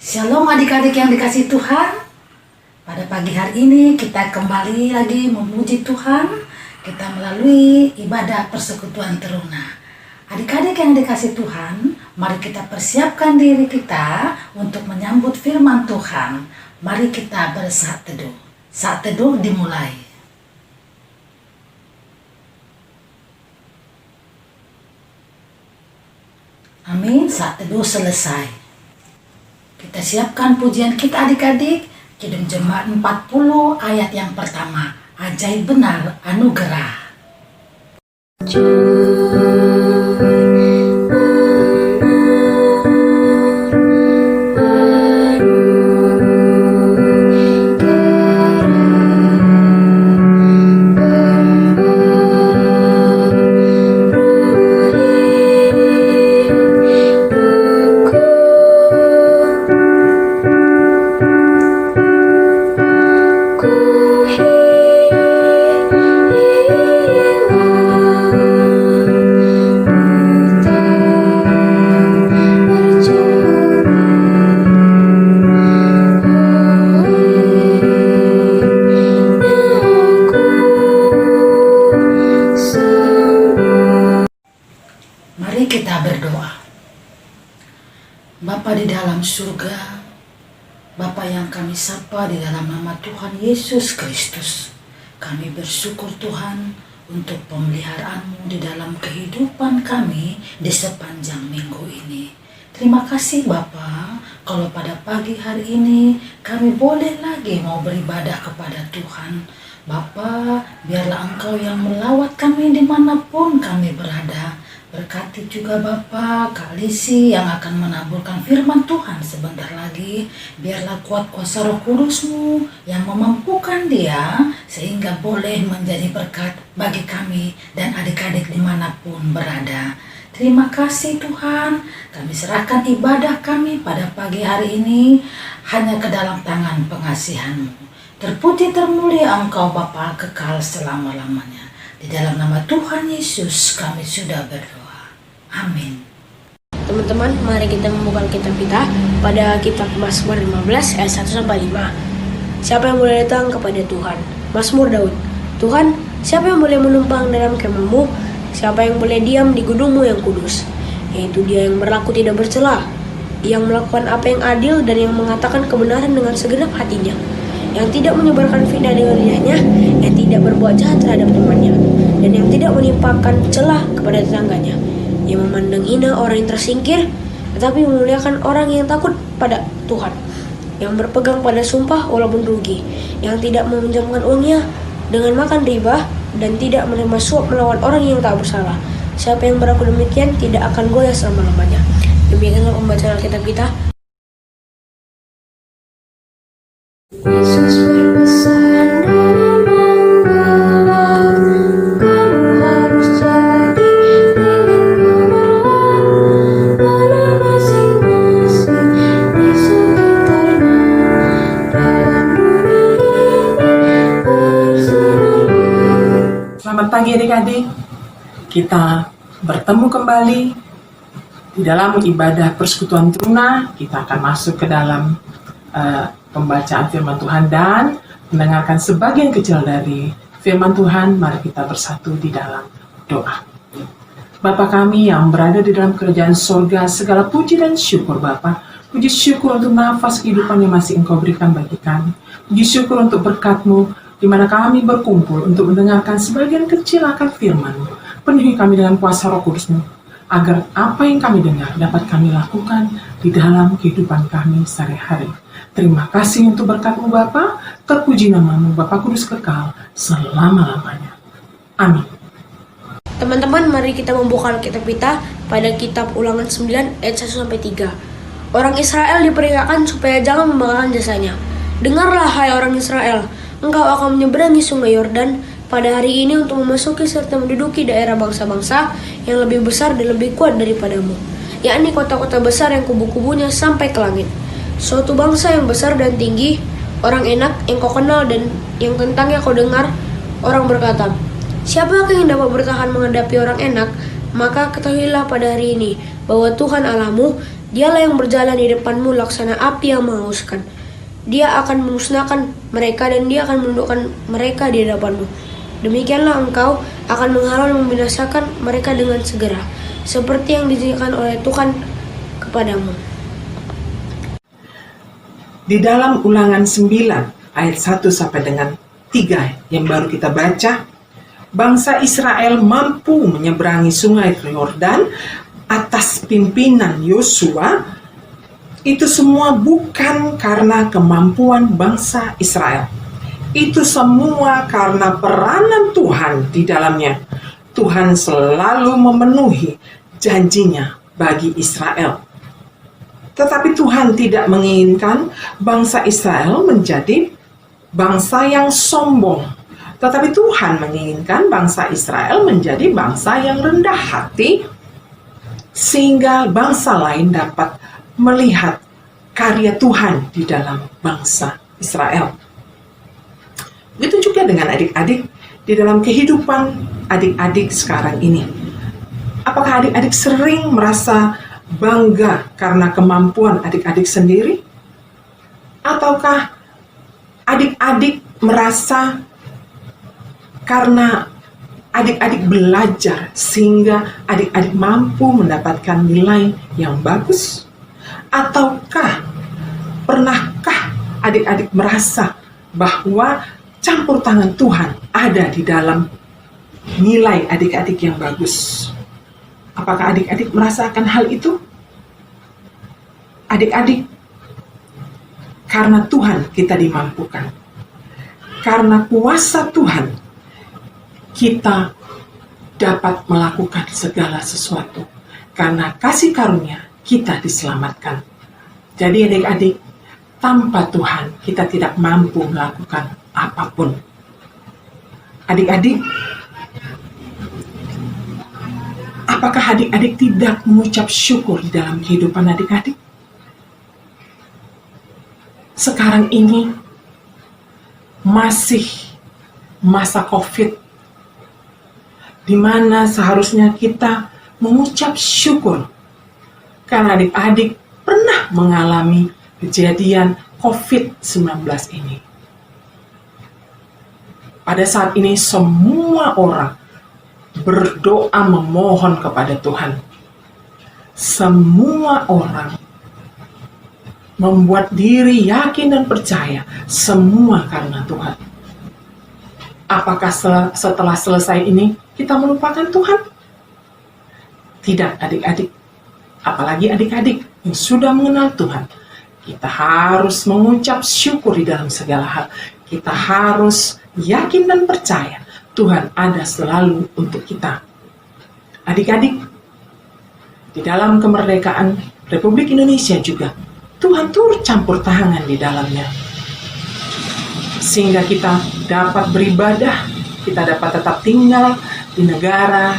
Shalom adik-adik yang dikasih Tuhan. Pada pagi hari ini kita kembali lagi memuji Tuhan. Kita melalui ibadah persekutuan teruna. Adik-adik yang dikasih Tuhan, mari kita persiapkan diri kita untuk menyambut firman Tuhan. Mari kita bersaat teduh. Saat teduh dimulai. Amin, saat teduh selesai. Kita siapkan pujian kita adik-adik. Kidung Jemaat 40 ayat yang pertama. Ajaib benar anugerah. Mari kita berdoa. Bapa di dalam surga, Bapa yang kami sapa di dalam nama Tuhan Yesus Kristus, kami bersyukur Tuhan untuk pemeliharaan-Mu di dalam kehidupan kami di sepanjang minggu ini. Terima kasih Bapa, kalau pada pagi hari ini kami boleh lagi mau beribadah kepada Tuhan. Bapa, biarlah Engkau yang melawat kami dimanapun kami berada. Berkati juga Bapa Kak Lisi yang akan menaburkan firman Tuhan sebentar lagi. Biarlah kuat kuasa Roh Kudus-Mu yang memampukan dia sehingga boleh menjadi berkat bagi kami dan adik-adik dimanapun berada. Terima kasih Tuhan, kami serahkan ibadah kami pada pagi hari ini hanya ke dalam tangan pengasihan-Mu. Terpuji termulia Engkau Bapa kekal selama-lamanya. Di dalam nama Tuhan Yesus kami sudah berdoa. Amin. Teman-teman, mari kita membuka kitab kita pada kitab Mazmur 15 ayat 1-5. Siapa yang boleh datang kepada Tuhan? Mazmur Daud. Tuhan, siapa yang boleh menumpang dalam kemah-Mu? Siapa yang boleh diam di gedung-Mu yang kudus? Yaitu dia yang berlaku tidak bercela, yang melakukan apa yang adil dan yang mengatakan kebenaran dengan segenap hatinya, yang tidak menyebarkan fitnah dengan lidahnya, yang tidak berbuat jahat terhadap temannya, dan yang tidak menimpakan celah kepada tetangganya, yang memandang hina orang yang tersingkir, tetapi memuliakan orang yang takut pada Tuhan, yang berpegang pada sumpah walaupun rugi, yang tidak meminjamkan uangnya dengan makan riba, dan tidak menerima suap melawan orang yang tak bersalah. Siapa yang berlaku demikian tidak akan goyah selama-lamanya. Demikianlah pembacaan Alkitab kita. Yesus berpesan dalam Ambalan, kamu harus jadi milik nomor 1 dalam masing-masing di sekitarnya. Dalam dunia ini bersama. Selamat pagi adik-adik. Kita bertemu kembali di dalam ibadah persekutuan teruna. Kita akan masuk ke dalam pembacaan firman Tuhan dan mendengarkan sebagian kecil dari firman Tuhan. Mari kita bersatu di dalam doa. Bapa kami yang berada di dalam kerajaan sorga, segala puji dan syukur Bapa. Puji syukur untuk nafas kehidupan yang masih Engkau berikan bagi kami. Puji syukur untuk berkat-Mu di mana kami berkumpul untuk mendengarkan sebagian kecil akan firman-Mu. Penuhi kami dengan kuasa Roh Kudus-Mu, agar apa yang kami dengar dapat kami lakukan di dalam kehidupan kami sehari-hari. Terima kasih untuk berkat-Mu Bapa, terpuji nama-Mu Bapa Kudus kekal selama-lamanya. Amin. Teman-teman, mari kita membuka Alkitab kita pada kitab Ulangan 9 ayat 1-3. Orang Israel diperingatkan supaya jangan membanggakan jasanya. Dengarlah hai orang Israel, engkau akan menyeberangi sungai Yordan pada hari ini untuk memasuki serta menduduki daerah bangsa-bangsa yang lebih besar dan lebih kuat daripadamu, yakni kota-kota besar yang kubu-kubunya sampai ke langit. Suatu bangsa yang besar dan tinggi, orang enak yang kau kenal dan yang tentangnya kau dengar, orang berkata, siapakah yang dapat bertahan menghadapi orang enak? Maka ketahuilah pada hari ini bahwa Tuhan Allahmu, dialah yang berjalan di depanmu laksana api yang menghanguskan. Dia akan memusnahkan mereka dan dia akan menundukkan mereka di hadapanmu. Demikianlah engkau akan menghalau dan membinasakan mereka dengan segera, seperti yang dijanjikan oleh Tuhan kepadamu. Di dalam Ulangan 9 ayat 1 sampai dengan 3 yang baru kita baca, bangsa Israel mampu menyeberangi sungai Yordan atas pimpinan Yosua. Itu semua bukan karena kemampuan bangsa Israel. Itu semua karena peranan Tuhan di dalamnya. Tuhan selalu memenuhi janjinya bagi Israel. Tetapi Tuhan tidak menginginkan bangsa Israel menjadi bangsa yang sombong. Tetapi Tuhan menginginkan bangsa Israel menjadi bangsa yang rendah hati, sehingga bangsa lain dapat melihat karya Tuhan di dalam bangsa Israel. Begitu juga dengan adik-adik di dalam kehidupan adik-adik sekarang ini. Apakah adik-adik sering merasa bangga karena kemampuan adik-adik sendiri? Ataukah adik-adik merasa karena adik-adik belajar sehingga adik-adik mampu mendapatkan nilai yang bagus? Ataukah pernahkah adik-adik merasa bahwa campur tangan Tuhan ada di dalam nilai adik-adik yang bagus? Apakah adik-adik merasakan hal itu? Adik-adik, karena Tuhan kita dimampukan. Karena kuasa Tuhan kita dapat melakukan segala sesuatu. Karena kasih karunia kita diselamatkan. Jadi adik-adik, tanpa Tuhan kita tidak mampu melakukan apapun. Adik-adik, apakah adik-adik tidak mengucap syukur di dalam kehidupan adik-adik? Sekarang ini masih masa COVID, di mana seharusnya kita mengucap syukur karena adik-adik pernah mengalami kejadian COVID-19 ini. Pada saat ini semua orang berdoa memohon kepada Tuhan. Semua orang membuat diri yakin dan percaya semua karena Tuhan. Apakah setelah selesai ini kita melupakan Tuhan? Tidak, adik-adik. Apalagi adik-adik yang sudah mengenal Tuhan. Kita harus mengucap syukur di dalam segala hal. Kita harus yakin dan percaya Tuhan ada selalu untuk kita. Adik-adik, di dalam kemerdekaan Republik Indonesia juga, Tuhan turut campur tangan di dalamnya. Sehingga kita dapat beribadah, kita dapat tetap tinggal di negara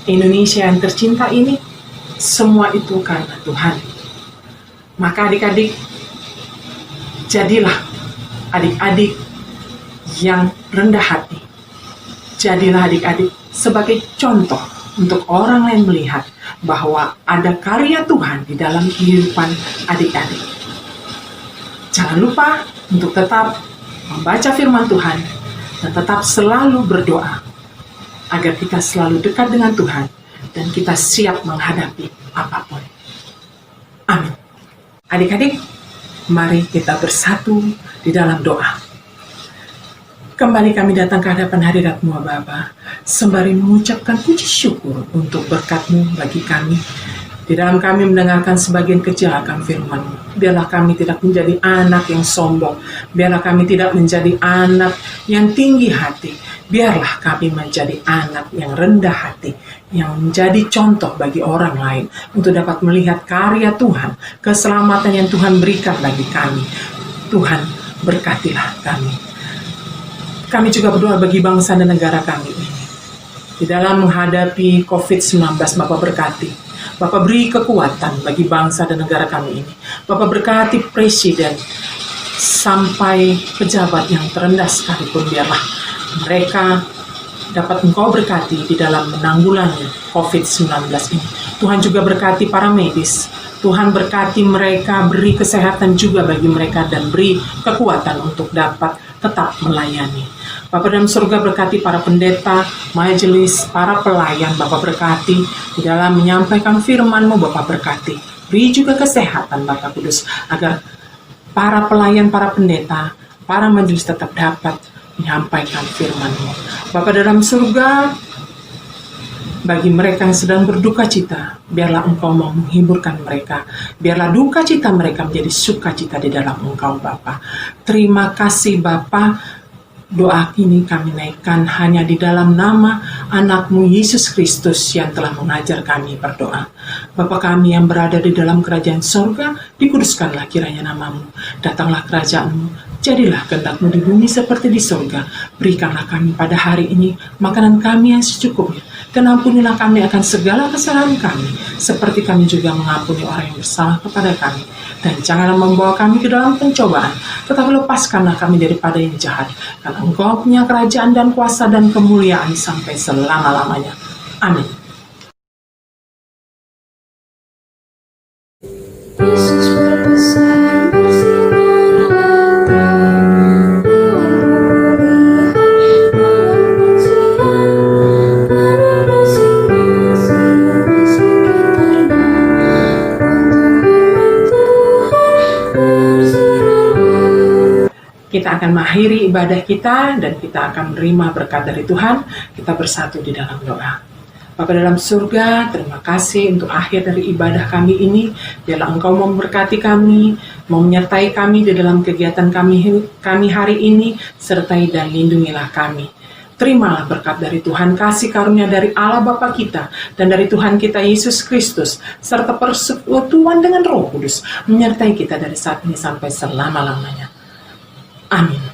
Indonesia yang tercinta ini. Semua itu karena Tuhan. Maka adik-adik, jadilah adik-adik yang rendah hati. Jadilah adik-adik sebagai contoh untuk orang lain melihat bahwa ada karya Tuhan di dalam kehidupan adik-adik. Jangan lupa untuk tetap membaca firman Tuhan dan tetap selalu berdoa agar kita selalu dekat dengan Tuhan dan kita siap menghadapi apapun. Amin. Adik-adik, mari kita bersatu di dalam doa. Kembali kami datang ke hadapan hadirat-Mu Bapa, sembari mengucapkan puji syukur untuk berkat-Mu bagi kami. Di dalam kami mendengarkan sebagian kecil akan firman-Mu. Biarlah kami tidak menjadi anak yang sombong. Biarlah kami tidak menjadi anak yang tinggi hati. Biarlah kami menjadi anak yang rendah hati, yang menjadi contoh bagi orang lain untuk dapat melihat karya Tuhan, keselamatan yang Tuhan berikan bagi kami. Tuhan, berkatilah kami. Kami juga berdoa bagi bangsa dan negara kami ini. Di dalam menghadapi COVID-19, Bapak berkati. Bapak beri kekuatan bagi bangsa dan negara kami ini. Bapak berkati presiden sampai pejabat yang terendah sekalipun, biarlah mereka dapat Engkau berkati di dalam menanggulangi COVID-19 ini. Tuhan juga berkati para medis. Tuhan berkati mereka, beri kesehatan juga bagi mereka, dan beri kekuatan untuk dapat tetap melayani. Bapa dalam surga, berkati para pendeta, majelis, para pelayan. Bapa berkati di dalam menyampaikan firman-Mu. Bapa berkati, beri juga kesehatan Bapa Kudus, agar para pelayan, para pendeta, para majelis tetap dapat menyampaikan firman-Mu. Bapa dalam surga, bagi mereka yang sedang berduka cita, biarlah Engkau mau menghiburkan mereka. Biarlah duka cita mereka menjadi sukacita di dalam Engkau, Bapa. Terima kasih, Bapa. Doa ini kami naikkan hanya di dalam nama anak-Mu Yesus Kristus yang telah mengajar kami berdoa. Bapa kami yang berada di dalam kerajaan sorga, dikuduskanlah kiranya nama-Mu. Datanglah kerajaan-Mu. Jadilah kehendak-Mu di bumi seperti di sorga. Berikanlah kami pada hari ini makanan kami yang secukupnya. Dan ampunilah kami akan segala kesalahan kami, seperti kami juga mengampuni orang yang bersalah kepada kami. Dan janganlah membawa kami ke dalam pencobaan, tetapi lepaskanlah kami daripada yang jahat. Karena Engkau punya kerajaan dan kuasa dan kemuliaan sampai selama-lamanya. Amin. Yesus berpesan, Kita akan mengakhiri ibadah kita dan kita akan menerima berkat dari Tuhan. Kita bersatu di dalam doa. Bapa dalam surga, terima kasih untuk akhir dari ibadah kami ini. Biarlah Engkau memberkati kami, menyertai kami di dalam kegiatan kami hari ini, sertai dan lindungilah kami. Terimalah berkat dari Tuhan, kasih karunia dari Allah Bapa kita dan dari Tuhan kita Yesus Kristus, serta persekutuan dengan Roh Kudus menyertai kita dari saat ini sampai selama-lamanya. Amin.